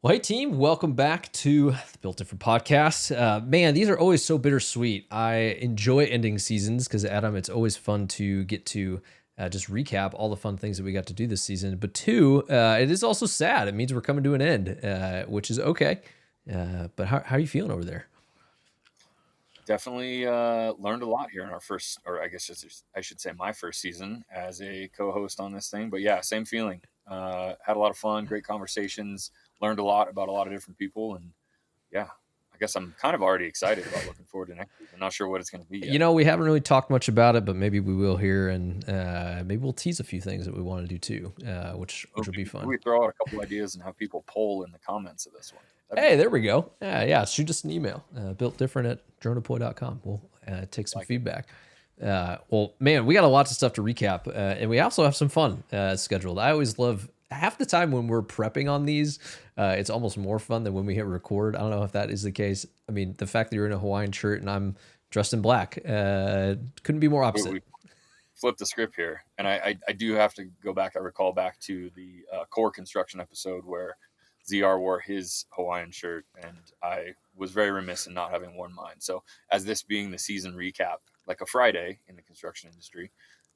Well, hey team, welcome back to the Built Different podcast. Man, these are always so bittersweet. I enjoy ending seasons because Adam, it's always fun to get to just recap all the fun things that we got to do this season. But two, it is also sad. It means we're coming to an end, which is okay. But how are you feeling over there? Definitely learned a lot here in our first, or I guess I should say my first season as a co-host on this thing. But yeah, same feeling. Had a lot of fun, great conversations, learned a lot about a lot of different people, and yeah, I guess I'm kind of already excited about looking forward to next week. I'm not sure what it's going to be You yet. know, we haven't really talked much about it, but maybe we will here, and maybe we'll tease a few things that we want to do too, which will be Maybe fun. we throw out a couple ideas and have people poll in the comments of this one. That'd be Hey, fun. there we go. Yeah, shoot us an email. Builtdifferent at droneapoy.com. We'll take some Like it. feedback. Well, man, we got a lot of stuff to recap, and we also have some fun scheduled. I always love half the time when we're prepping on these. It's almost more fun than when we hit record. I don't know if that is the case. I mean, the fact that you're in a Hawaiian shirt and I'm dressed in black couldn't be more opposite. We flipped the script here, and I do have to go back. I recall back to the core construction episode where ZR wore his Hawaiian shirt, and I was very remiss in not having worn mine. So, as this being the season recap, like a Friday in the construction industry,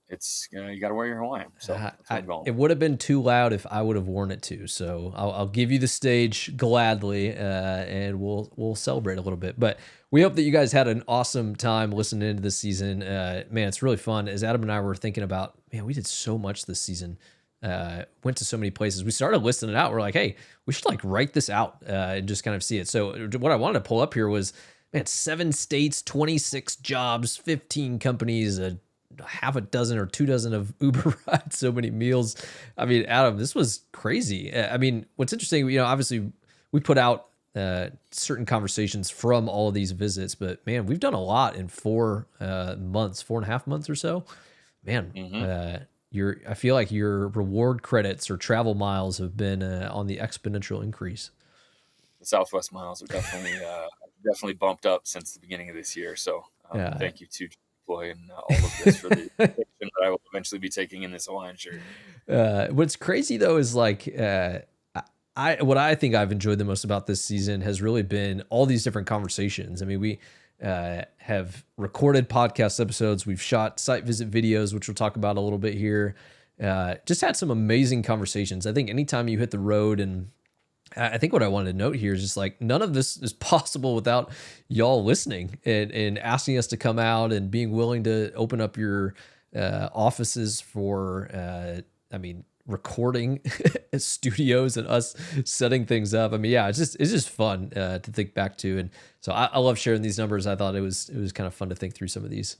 it's you got to wear your Hawaiian. So that's what I'm going It with. would have been too loud if I would have worn it too. So I'll give you the stage gladly, and we'll celebrate a little bit. But we hope that you guys had an awesome time listening to this season. Man, it's really fun. As Adam and I were thinking about, man, we did so much this season. Went to so many places. We started listing it out. We're like, hey, we should like write this out and just kind of see it. So what I wanted to pull up here was, man, 7 states, 26 jobs, 15 companies, half a dozen or 2 dozen of Uber rides, so many meals. I mean, Adam, this was crazy. I mean, what's interesting, obviously we put out certain conversations from all of these visits, but man, we've done a lot in 4 months, 4.5 months or so. Man, Mm-hmm. I feel like your reward credits or travel miles have been on the exponential increase. The Southwest miles are definitely bumped up since the beginning of this year. So Yeah. thank you to Ploy and all of this for the picture that I will eventually be taking in this Hawaiian shirt. What's crazy though is like what I think I've enjoyed the most about this season has really been all these different conversations. I mean, we have recorded podcast episodes, we've shot site visit videos, which we'll talk about a little bit here. Just had some amazing conversations. I think anytime you hit the road, and I think what I wanted to note here is just like none of this is possible without y'all listening and asking us to come out and being willing to open up your offices for, I mean, recording studios and us setting things up. I mean, yeah, it's just fun to think back to, and so I love sharing these numbers. I thought it was kind of fun to think through some of these.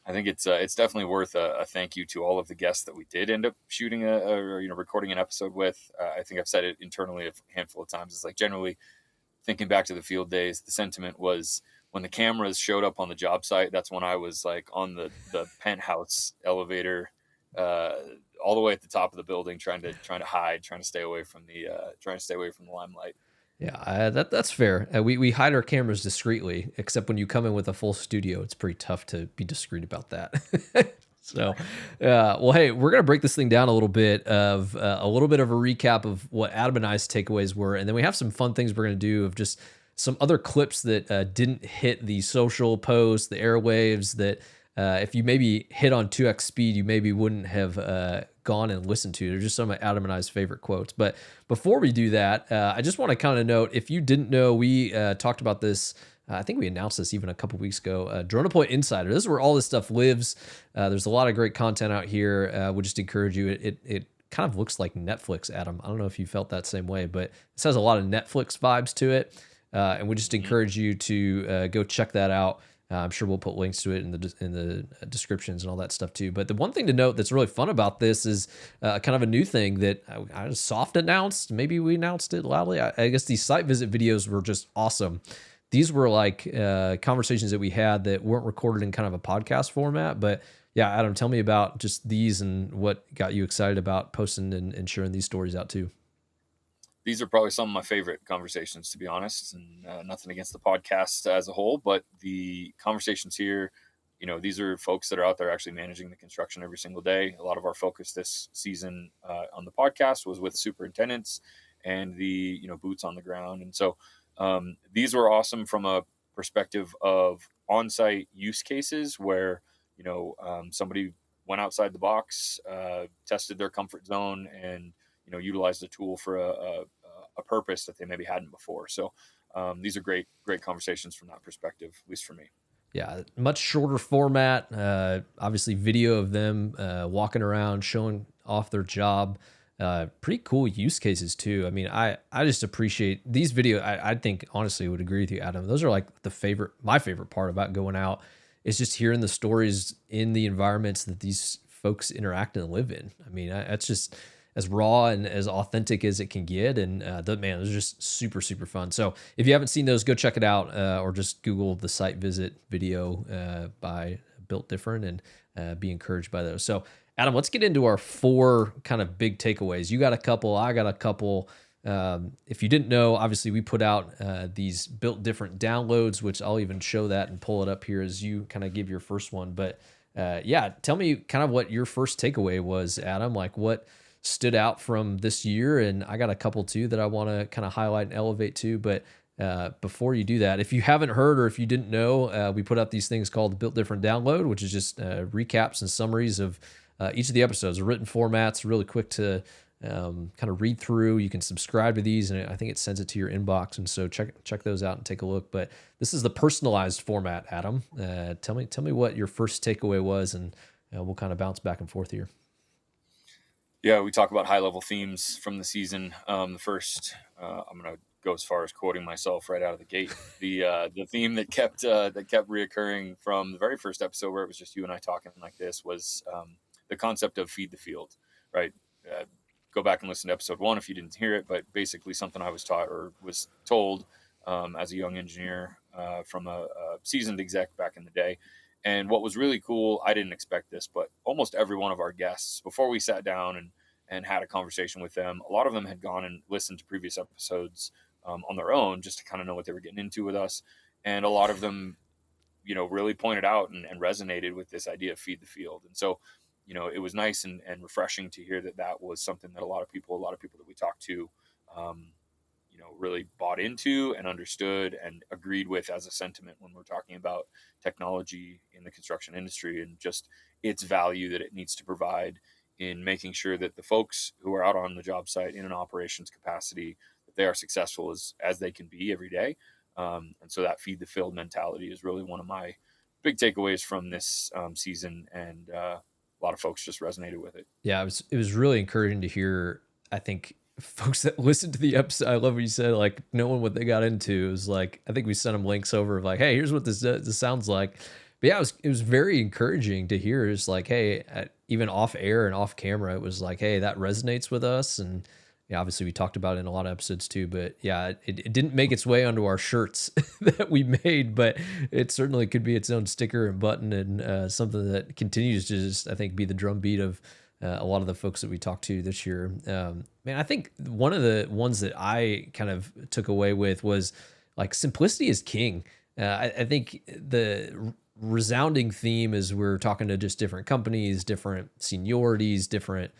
I think it's definitely worth a thank you to all of the guests that we did end up shooting or recording an episode with. I think I've said it internally a handful of times. It's like generally thinking back to the field days, the sentiment was when the cameras showed up on the job site. That's when I was like on the penthouse elevator, uh, all the way at the top of the building, trying to hide, trying to stay away from the limelight. Yeah, that's fair. We hide our cameras discreetly, except when you come in with a full studio, it's pretty tough to be discreet about that. So, well, hey, we're gonna break this thing down a little bit of a little bit of a recap of what Adam and I's takeaways were, and then we have some fun things we're gonna do of just some other clips that didn't hit the social posts, the airwaves. That if you maybe hit on 2x speed, you maybe wouldn't have gone and listened to. They're just some of Adam and I's favorite quotes. But before we do that, I just want to kind of note, if you didn't know, we talked about this. I think we announced this even a couple weeks ago. Drone Point Insider. This is where all this stuff lives. There's a lot of great content out here. Would just encourage you. It kind of looks like Netflix, Adam. I don't know if you felt that same way, but this has a lot of Netflix vibes to it. And we just Mm-hmm. encourage you to go check that out. I'm sure we'll put links to it in the descriptions and all that stuff too. But the one thing to note that's really fun about this is kind of a new thing that I soft announced. Maybe we announced it loudly. I guess these site visit videos were just awesome. These were like conversations that we had that weren't recorded in kind of a podcast format. But yeah, Adam, tell me about just these and what got you excited about posting and sharing these stories out too. These are probably some of my favorite conversations, to be honest, and nothing against the podcast as a whole, but the conversations here, these are folks that are out there actually managing the construction every single day. A lot of our focus this season on the podcast was with superintendents and the boots on the ground. And so these were awesome from a perspective of on-site use cases where somebody went outside the box, tested their comfort zone, and utilized the tool for a purpose that they maybe hadn't before. So these are great conversations from that perspective, at least for me. Yeah, much shorter format. Obviously, video of them walking around, showing off their job. Pretty cool use cases too. I mean, I just appreciate these video. I think honestly would agree with you, Adam. Those are like my favorite part about going out is just hearing the stories in the environments that these folks interact and live in. I mean, that's just as raw and as authentic as it can get. And man, it was just super, super fun. So if you haven't seen those, go check it out or just Google the site visit video by Built Different and be encouraged by those. So, Adam, let's get into our 4 kind of big takeaways. You got a couple, I got a couple. If you didn't know, obviously we put out these Built Different downloads, which I'll even show that and pull it up here as you kind of give your first one. But yeah, tell me kind of what your first takeaway was, Adam. Like what stood out from this year, and I got a couple too that I want to kind of highlight and elevate too. But before you do that, if you haven't heard or if you didn't know, we put out these things called the Built Different Download, which is just recaps and summaries of each of the episodes, written formats, really quick to kind of read through. You can subscribe to these, and I think it sends it to your inbox. And so check those out and take a look. But this is the personalized format, Adam. Tell me what your first takeaway was, and we'll kind of bounce back and forth here. Yeah, we talk about high level themes from the season. The first, I'm going to go as far as quoting myself right out of the gate. The theme that kept reoccurring from the very first episode, where it was just you and I talking like this, was the concept of feed the field. Right. Go back and listen to episode 1 if you didn't hear it. But basically, something I was taught or was told as a young engineer from a seasoned exec back in the day. And what was really cool, I didn't expect this, but almost every one of our guests, before we sat down and had a conversation with them, a lot of them had gone and listened to previous episodes on their own just to kind of know what they were getting into with us. And a lot of them, really pointed out and resonated with this idea of feed the field. And so, it was nice and refreshing to hear that was something that a lot of people that we talked to, really bought into and understood and agreed with as a sentiment when we're talking about technology in the construction industry and just its value that it needs to provide in making sure that the folks who are out on the job site in an operations capacity, that they are successful as they can be every day. And so that feed the field mentality is really one of my big takeaways from this season, and a lot of folks just resonated with it. Yeah, it was really encouraging to hear. I think folks that listened to the episode, I love what you said, like knowing what they got into. It was like, I think we sent them links over of like, hey, here's what this sounds like. But yeah, it was very encouraging to hear. It's like, hey, even off air and off camera, it was like, hey, that resonates with us. And yeah, obviously we talked about it in a lot of episodes too. But yeah, it didn't make its way onto our shirts that we made, but it certainly could be its own sticker and button and something that continues to just, I think, be the drumbeat of a lot of the folks that we talked to this year. Man, I think one of the ones that I kind of took away with was like simplicity is king. I think the resounding theme is we're talking to just different companies, different seniorities, different,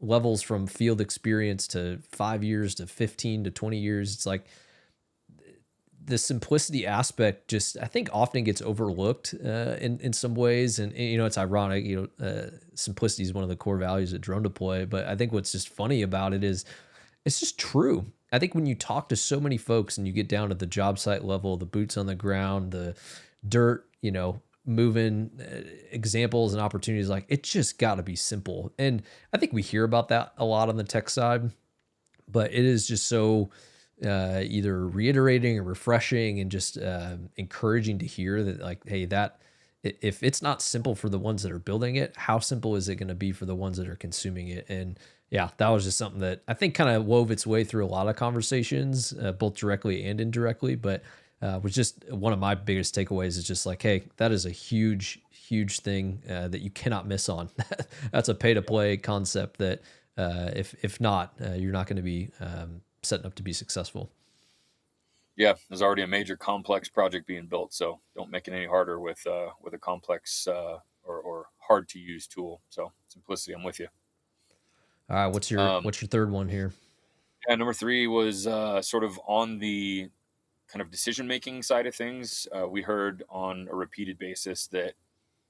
levels from field experience to 5 years to 15 to 20 years. It's like the simplicity aspect just, I think, often gets overlooked in some ways. And, it's ironic, simplicity is one of the core values at Drone Deploy. But I think what's just funny about it is it's just true. I think when you talk to so many folks and you get down to the job site level, the boots on the ground, the dirt, moving examples and opportunities, like it just got to be simple. And I think we hear about that a lot on the tech side, but it is just so either reiterating or refreshing and just encouraging to hear that, like, hey, that if it's not simple for the ones that are building it, how simple is it going to be for the ones that are consuming it? And yeah, that was just something that I think kind of wove its way through a lot of conversations, both directly and indirectly, but was just one of my biggest takeaways is just like, hey, that is a huge, huge thing that you cannot miss on. That's a pay to play concept that if not, you're not going to be setting up to be successful. Yeah, there's already a major complex project being built, so don't make it any harder with a complex or hard to use tool. So simplicity, I'm with you. All right, what's your third one here? Yeah, number 3 was, sort of on the kind of decision making side of things. We heard on a repeated basis that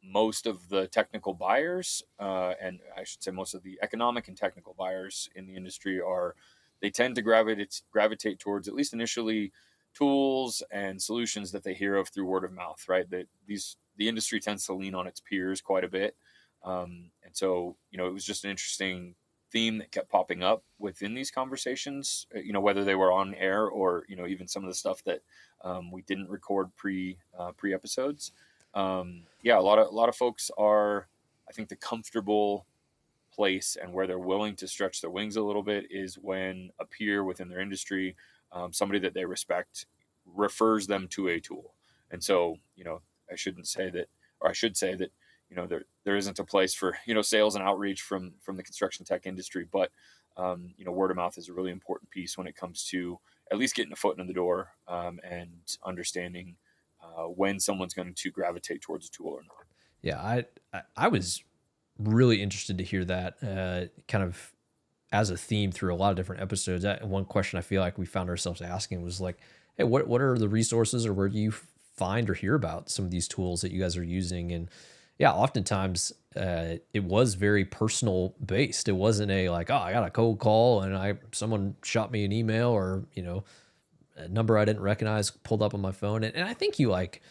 most of the technical buyers, and I should say most of the economic and technical buyers in the industry are, they tend to gravitate towards, at least initially, tools and solutions that they hear of through word of mouth, right? That these the industry tends to lean on its peers quite a bit, and so it was just an interesting theme that kept popping up within these conversations. Whether they were on air or even some of the stuff that we didn't record pre episodes. Yeah, a lot of folks are, I think, the comfortable place and where they're willing to stretch their wings a little bit is when a peer within their industry, somebody that they respect, refers them to a tool. And so, I shouldn't say that, or I should say that, there isn't a place for sales and outreach from the construction tech industry, but word of mouth is a really important piece when it comes to at least getting a foot in the door, and understanding when someone's going to gravitate towards a tool or not. Yeah, I was really interested to hear that kind of as a theme through a lot of different episodes. One question I feel like we found ourselves asking was like, hey, what are the resources, or where do you find or hear about some of these tools that you guys are using? And yeah, oftentimes it was very personal based. It wasn't a like, oh, I got a cold call and someone shot me an email, or a number I didn't recognize pulled up on my phone. And I think you like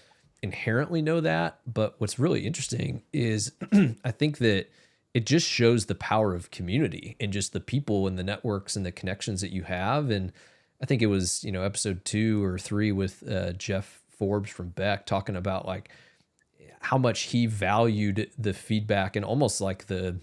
inherently know that. But what's really interesting is I think that it just shows the power of community and just the people and the networks and the connections that you have. And I think it was, episode 2 or 3 with Jeff Forbes from Beck talking about like how much he valued the feedback and almost like the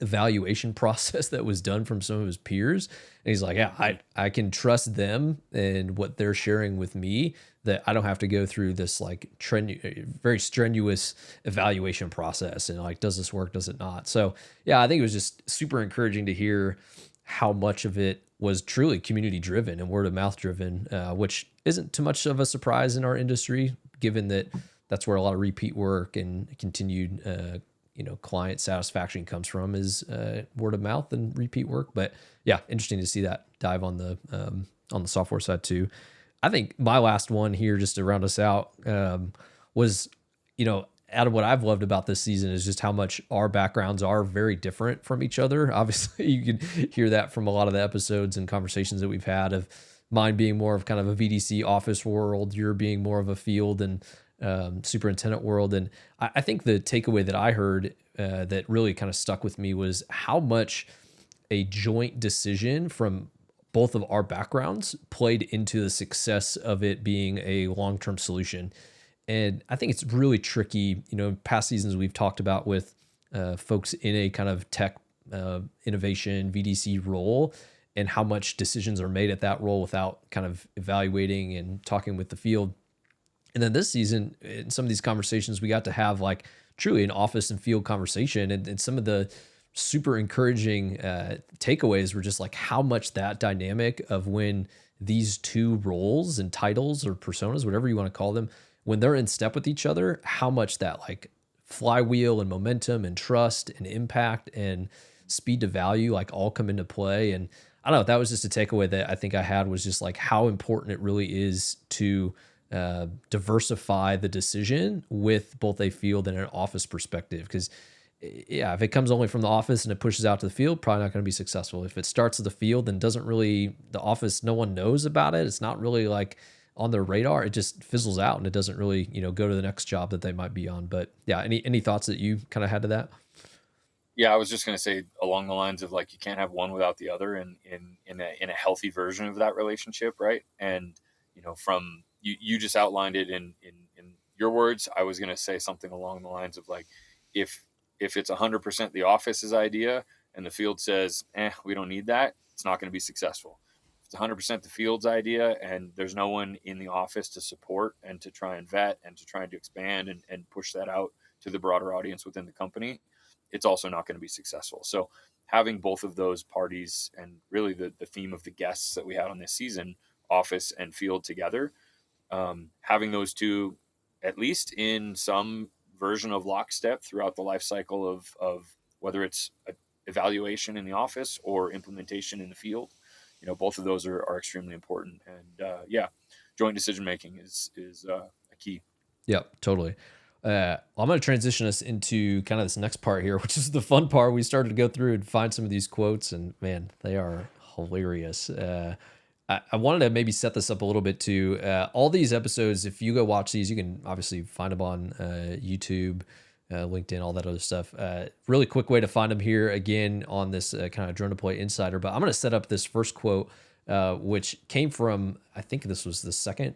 evaluation process that was done from some of his peers. And he's like, yeah, I can trust them and what they're sharing with me, that I don't have to go through this like very strenuous evaluation process. And like, does this work? Does it not? So yeah, I think it was just super encouraging to hear how much of it was truly community driven and word of mouth driven, which isn't too much of a surprise in our industry, given that that's where a lot of repeat work and continued client satisfaction comes from, is word of mouth and repeat work. But yeah, interesting to see that dive on the software side too. I think my last one here, just to round us out, was out of what I've loved about this season is just how much our backgrounds are very different from each other. Obviously, you can hear that from a lot of the episodes and conversations that we've had, of mine being more of kind of a VDC office world, you're being more of a field and superintendent world. And I think the takeaway that I heard that really kind of stuck with me was how much a joint decision from both of our backgrounds played into the success of it being a long-term solution. And I think it's really tricky. In past seasons we've talked about with folks in a kind of tech innovation VDC role, and how much decisions are made at that role without kind of evaluating and talking with the field. And then this season, in some of these conversations, we got to have like truly an office and field conversation. And some of the super encouraging takeaways were just like how much that dynamic of when these two roles and titles or personas, whatever you want to call them, when they're in step with each other, how much that like flywheel and momentum and trust and impact and speed to value like all come into play. And I don't know, that was just a takeaway that I think I had, was just like how important it really is to diversify the decision with both a field and an office perspective. Because yeah, if it comes only from the office and it pushes out to the field, probably not going to be successful. If it starts at the field and doesn't really, the office, no one knows about it, it's not really like on their radar, it just fizzles out and it doesn't really, go to the next job that they might be on. But yeah, any thoughts that you kind of had to that? Yeah, I was just going to say along the lines of like you can't have one without the other in a healthy version of that relationship, right? And from you just outlined it in your words. I was going to say something along the lines of like if it's 100% the office's idea and the field says, we don't need that, it's not going to be successful. If it's 100% the field's idea and there's no one in the office to support and to try and vet and to try to expand and push that out to the broader audience within the company, it's also not going to be successful. So having both of those parties, and really the theme of the guests that we had on this season, office and field together, having those two at least in some version of lockstep throughout the life cycle of whether it's a evaluation in the office or implementation in the field, both of those are extremely important. And yeah, joint decision making is a key. Yep, totally. I'm going to transition us into kind of this next part here, which is the fun part. We started to go through and find some of these quotes, and man, they are hilarious. I wanted to maybe set this up a little bit too. All these episodes, if you go watch these, you can obviously find them on YouTube, LinkedIn, all that other stuff. Really quick way to find them here again on this kind of Drone Deploy Insider. But I'm going to set up this first quote, which came from, I think this was the second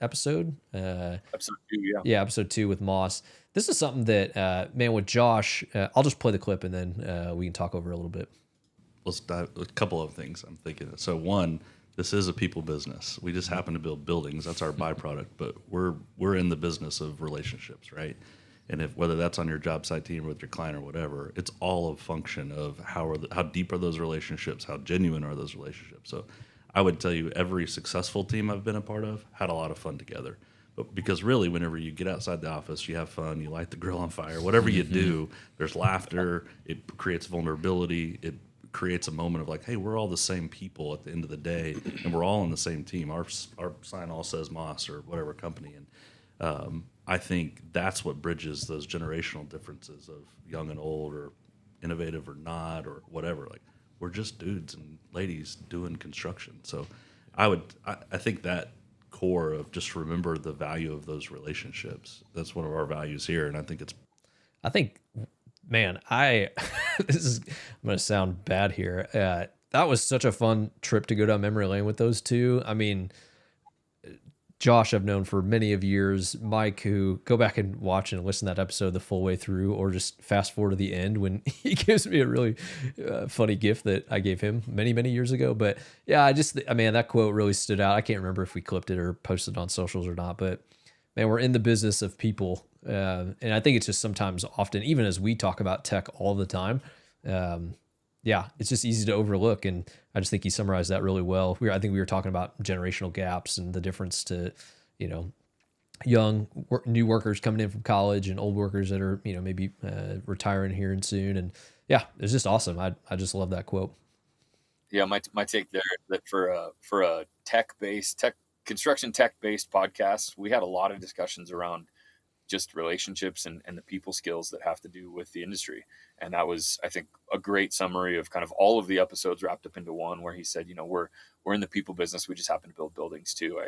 episode. Episode 2, yeah. Yeah, episode 2 with Moss. This is something that, man, with Josh, I'll just play the clip and then we can talk over it a little bit. Let's dive a couple of things I'm thinking. So one, this is a people business. We just happen to build buildings. That's our byproduct, but we're in the business of relationships, right? And if whether that's on your job site team or with your client or whatever, it's all a function of how deep are those relationships, how genuine are those relationships. So I would tell you every successful team I've been a part of had a lot of fun together. But because really, whenever you get outside the office, you have fun, you light the grill on fire, whatever you do, there's laughter, it creates vulnerability, it creates a moment of like, hey, we're all the same people at the end of the day, and we're all on the same team. Our sign all says Moss or whatever company, and I think that's what bridges those generational differences of young and old, or innovative or not, or whatever. Like, we're just dudes and ladies doing construction. So I think that core of just remember the value of those relationships. That's one of our values here, and I think, man, this is, I'm going to sound bad here. That was such a fun trip to go down memory lane with those two. I mean, Josh I've known for many of years. Mike, who go back and watch and listen to that episode the full way through, or just fast forward to the end when he gives me a really funny gift that I gave him many, many years ago. But yeah, I mean, that quote really stood out. I can't remember if we clipped it or posted it on socials or not, but man, we're in the business of people. And I think it's just sometimes often, even as we talk about tech all the time, yeah, it's just easy to overlook. And I just think he summarized that really well. I think we were talking about generational gaps and the difference to, new workers coming in from college and old workers that are, maybe retiring here and soon. And yeah, it's just awesome. I just love that quote. Yeah, my take there is that for a construction tech based podcast, we had a lot of discussions around just relationships and the people skills that have to do with the industry. And that was, I think, a great summary of kind of all of the episodes wrapped up into one, where he said, we're in the people business. We just happen to build buildings too.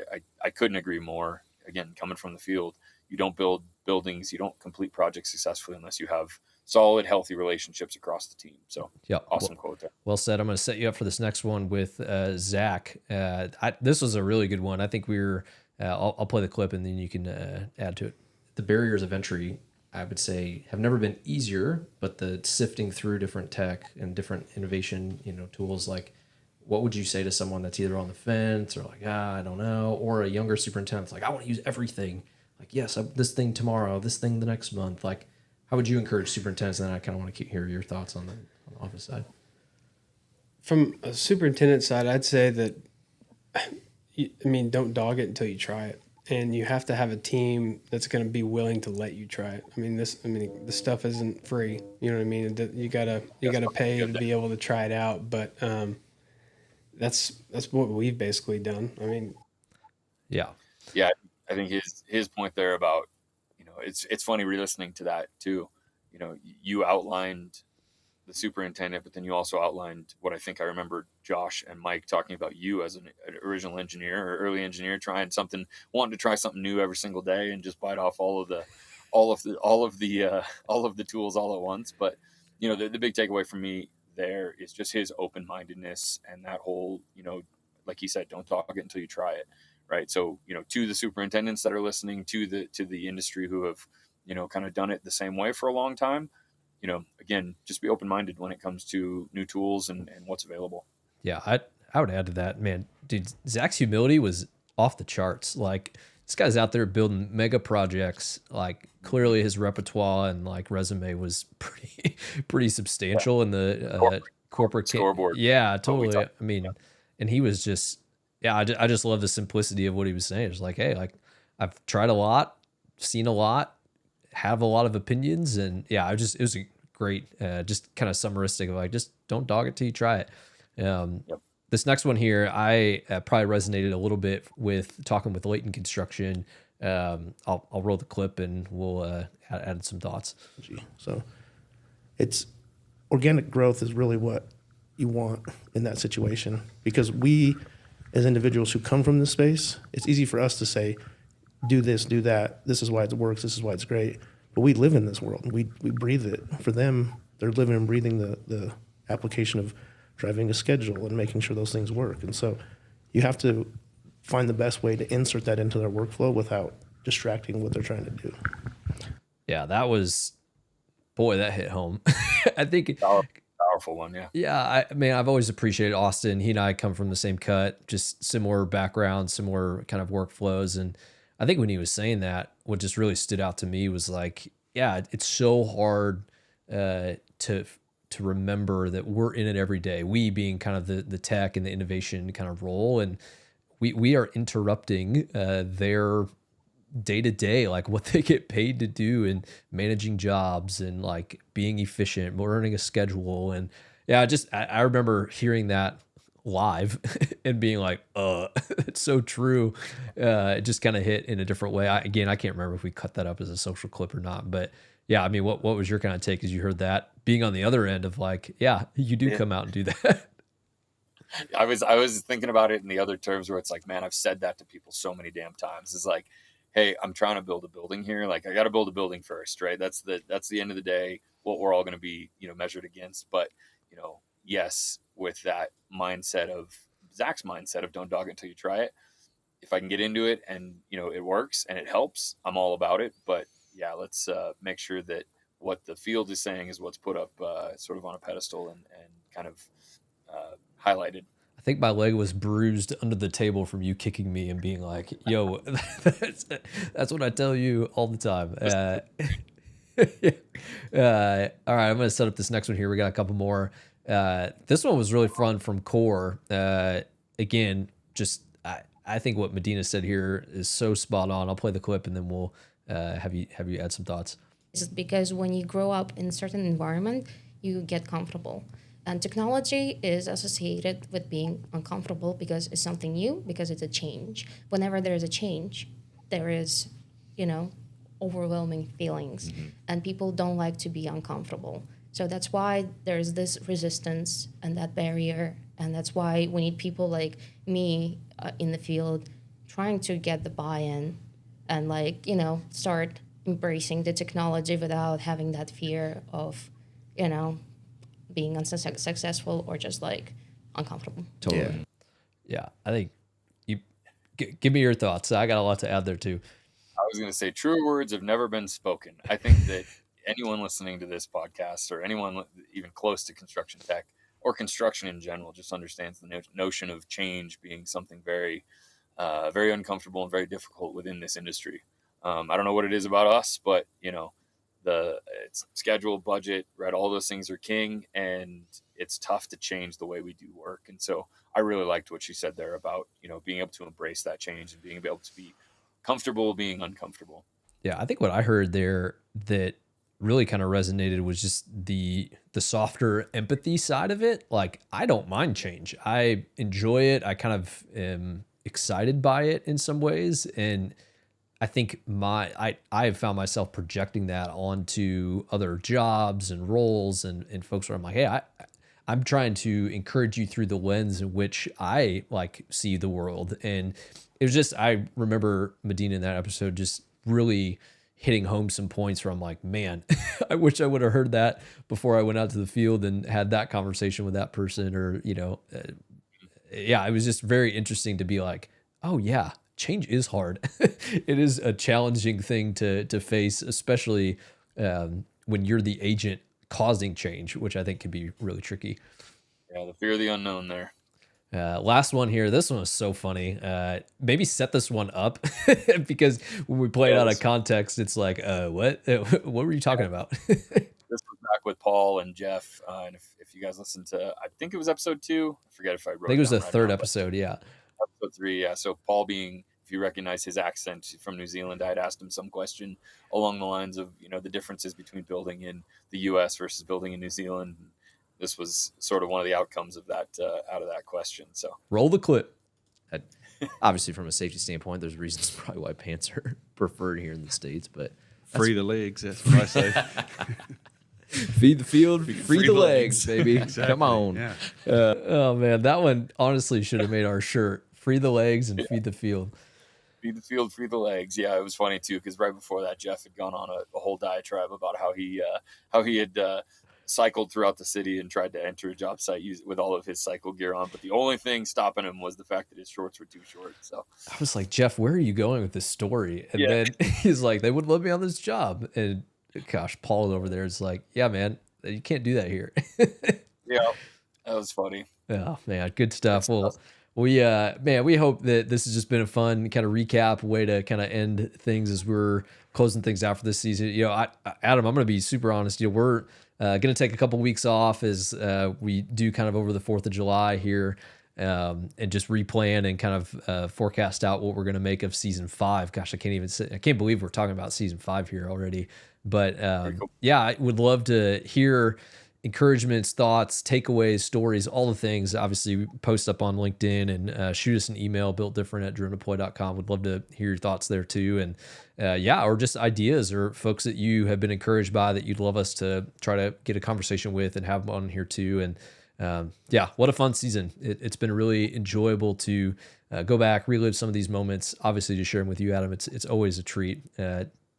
I couldn't agree more. Again, coming from the field, you don't build buildings, you don't complete projects successfully unless you have solid, healthy relationships across the team. So yeah, awesome quote there. Well said. I'm going to set you up for this next one with Zach. This was a really good one. I think I'll play the clip and then you can add to it. The barriers of entry, I would say, have never been easier, but the sifting through different tech and different innovation, tools, like, what would you say to someone that's either on the fence or like, I don't know, or a younger superintendent that's like, I want to use everything. Like, yes, this thing tomorrow, this thing the next month. Like, how would you encourage superintendents? And then I kind of want to hear your thoughts on the office side. From a superintendent side, I'd say that, don't dog it until you try it. And you have to have a team that's going to be willing to let you try it. This stuff isn't free. You know what I mean? You gotta pay to be able to try it out. But that's what we've basically done. Yeah. I think his point there about, it's funny re-listening to that too. You outlined the superintendent, but then you also outlined what I think I remember Josh and Mike talking about you as an original engineer or early engineer, wanting to try something new every single day and just bite off all of the tools all at once. But the big takeaway for me there is just his open-mindedness and that whole, like he said, don't talk it until you try it. Right. So, to the superintendents that are listening, to the industry who have, kind of done it the same way for a long time, again, just be open-minded when it comes to new tools and what's available. Yeah, I would add to that, man. Dude, Zach's humility was off the charts. Like, this guy's out there building mega projects. Like, clearly his repertoire and like resume was pretty substantial in the corporate scoreboard. Yeah, totally. And he was just, yeah, I just love the simplicity of what he was saying. It's like, hey, like, I've tried a lot, seen a lot, have a lot of opinions, and yeah, it was a great, just kind of summaristic of like, just don't dog it till you try it. Yep. this next one here, I probably resonated a little bit with talking with Leighton Construction. I'll roll the clip and we'll add some thoughts. So it's organic growth is really what you want in that situation, because we as individuals who come from this space, it's easy for us to say, do this, do that. This is why it works. This is why it's great. But we live in this world. We breathe it. For them, they're living and breathing the application of driving a schedule and making sure those things work. And so you have to find the best way to insert that into their workflow without distracting what they're trying to do. Yeah, that was, boy, that hit home. I think Powerful one, yeah. Yeah, I've always appreciated Austin. He and I come from the same cut, just similar backgrounds, similar kind of workflows. And I think when he was saying that, what just really stood out to me was like, yeah, it's so hard to remember that we're in it every day. We being kind of the tech and the innovation kind of role, and we are interrupting their day to day, like what they get paid to do and managing jobs and like being efficient, learning a schedule. And yeah, I remember hearing that live and being like, it's so true. It just kind of hit in a different way. I can't remember if we cut that up as a social clip or not, but yeah, I mean, what was your kind of take as you heard that, being on the other end of like, yeah, you do come out and do that. I was thinking about it in the other terms where it's like, man, I've said that to people so many damn times. It's like, hey, I'm trying to build a building here. Like, I got to build a building first, right? That's the end of the day, what we're all going to be, measured against. But, yes, with that mindset of Zach's mindset of don't dog it until you try it. If I can get into it and, it works and it helps, I'm all about it. But yeah, let's make sure that what the field is saying is what's put up sort of on a pedestal and kind of highlighted. I think my leg was bruised under the table from you kicking me and being like, yo, that's what I tell you all the time. All right, I'm going to set up this next one here. We got a couple more. This one was really fun from Core. Again, just I think what Medina said here is so spot on. I'll play the clip and then we'll have you add some thoughts. It's because when you grow up in a certain environment, you get comfortable. And technology is associated with being uncomfortable because it's something new, because it's a change. Whenever there is a change, there is, overwhelming feelings. Mm-hmm. And people don't like to be uncomfortable. So that's why there's this resistance and that barrier. And that's why we need people like me in the field trying to get the buy-in and, start embracing the technology without having that fear of, being unsuccessful or just like uncomfortable. Totally. Yeah. I think you give me your thoughts. I got a lot to add there too. I was going to say truer words have never been spoken. I think that anyone listening to this podcast or anyone even close to construction tech or construction in general just understands the notion of change being something very, very uncomfortable and very difficult within this industry. I don't know what it is about us, but it's schedule, budget, right? All those things are king, and it's tough to change the way we do work. And so I really liked what she said there about, being able to embrace that change and being able to be comfortable being uncomfortable. Yeah. I think what I heard there that really kind of resonated was just the softer empathy side of it. Like, I don't mind change. I enjoy it. I kind of am excited by it in some ways. And I think I have found myself projecting that onto other jobs and roles and folks where I'm like, hey, I'm trying to encourage you through the lens in which I like see the world. And it was just, I remember Medina in that episode just really hitting home some points where I'm like, man, I wish I would have heard that before I went out to the field and had that conversation with that person or, yeah, it was just very interesting to be like, oh yeah, change is hard. It is a challenging thing to face, especially when you're the agent causing change, which I think can be really tricky. Yeah, the fear of the unknown there. Last one here. This one was so funny. Maybe set this one up because when we play it out of context, it's like, what? What were you talking about? This was back with Paul and Jeff. And if you guys listened to, I think it was episode 2. I forget if I wrote it. I think it was the right third now, episode. Yeah. Episode 3. Yeah. So Paul being, if you recognize his accent from New Zealand, I had asked him some question along the lines of, the differences between building in the U.S. versus building in New Zealand. this was sort of one of the outcomes of that out of that question. So Roll the clip. Obviously, from a safety standpoint, there's reasons probably why pants are preferred here in the States, but Free the legs. That's what I say. feed the field, free the legs, baby. Exactly, Come on. yeah. Oh, man, that one honestly should have made our shirt. Free the legs and feed the field. feed the field, free the legs. Yeah, it was funny too because right before that, Jeff had gone on a whole diatribe about how he had cycled throughout the city and tried to enter a job site with all of his cycle gear on, but the only thing stopping him was the fact that his shorts were too short. So I was like, Jeff, where are you going with this story? And Yeah. then he's like, they wouldn't let me on this job. And gosh, Paul over there is like, yeah, man, you can't do that here. yeah, that was funny. Oh man, good stuff. Good Well, stuff. we hope that this has just been a fun kind of recap way to kind of end things as we're closing things out for this season. Adam, I'm going to be super honest. We're going to take a couple weeks off as we do kind of over the 4th of July here, and just replan and kind of forecast out what we're going to make of season 5. Gosh, I can't believe we're talking about season 5 here already. But cool. yeah, I would love to hear encouragements, thoughts, takeaways, stories, all the things. Obviously, post up on LinkedIn and shoot us an email, builtdifferent@drillnedeploy.com. Would love to hear your thoughts there too. And or just ideas or folks that you have been encouraged by that you'd love us to try to get a conversation with and have them on here too. And what a fun season. It's been really enjoyable to go back, relive some of these moments. Obviously, to share them with you, Adam, it's always a treat.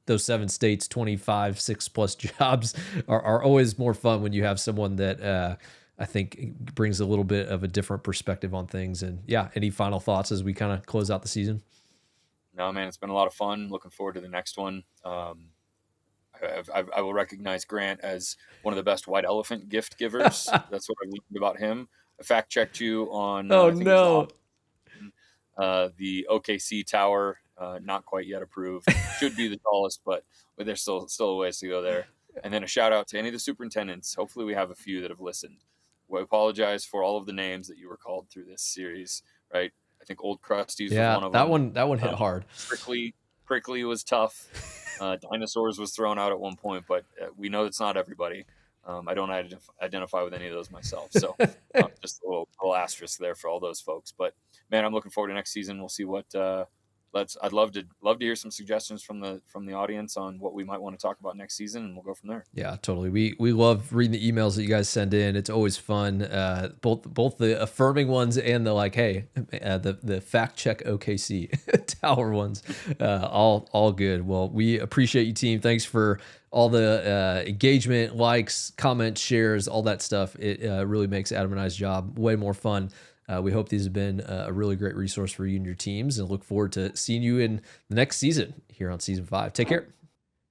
Those 7 states, 25, 6+ jobs are always more fun when you have someone that I think brings a little bit of a different perspective on things. And any final thoughts as we kind of close out the season? No, man, it's been a lot of fun. Looking forward to the next one. I will recognize Grant as one of the best white elephant gift givers. That's what I learned about him. I fact checked you on Oh I think it was no. the OKC tower. Not quite yet approved. Should be the tallest, but there's still a ways to go there. And then a shout out to any of the superintendents. Hopefully we have a few that have listened. We apologize for all of the names that you were called through this series, right? I think Old Krusty's was one of them. That one hit hard. Prickly was tough. Dinosaurs was thrown out at one point, but we know it's not everybody. I don't identify with any of those myself. So just a little asterisk there for all those folks. But man, I'm looking forward to next season. We'll see what I'd love to hear some suggestions from the audience on what we might want to talk about next season, and we'll go from there. Yeah, totally. We love reading the emails that you guys send in. It's always fun. Both the affirming ones and the like, hey, the fact check OKC tower ones, all good. Well, we appreciate you, team. Thanks for all the engagement, likes, comments, shares, all that stuff. It really makes Adam and I's job way more fun. We hope these have been a really great resource for you and your teams, and look forward to seeing you in the next season here on season 5. Take care.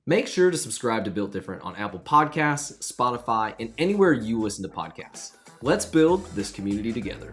Make sure to subscribe to Built Different on Apple Podcasts, Spotify, and anywhere you listen to podcasts. Let's build this community together.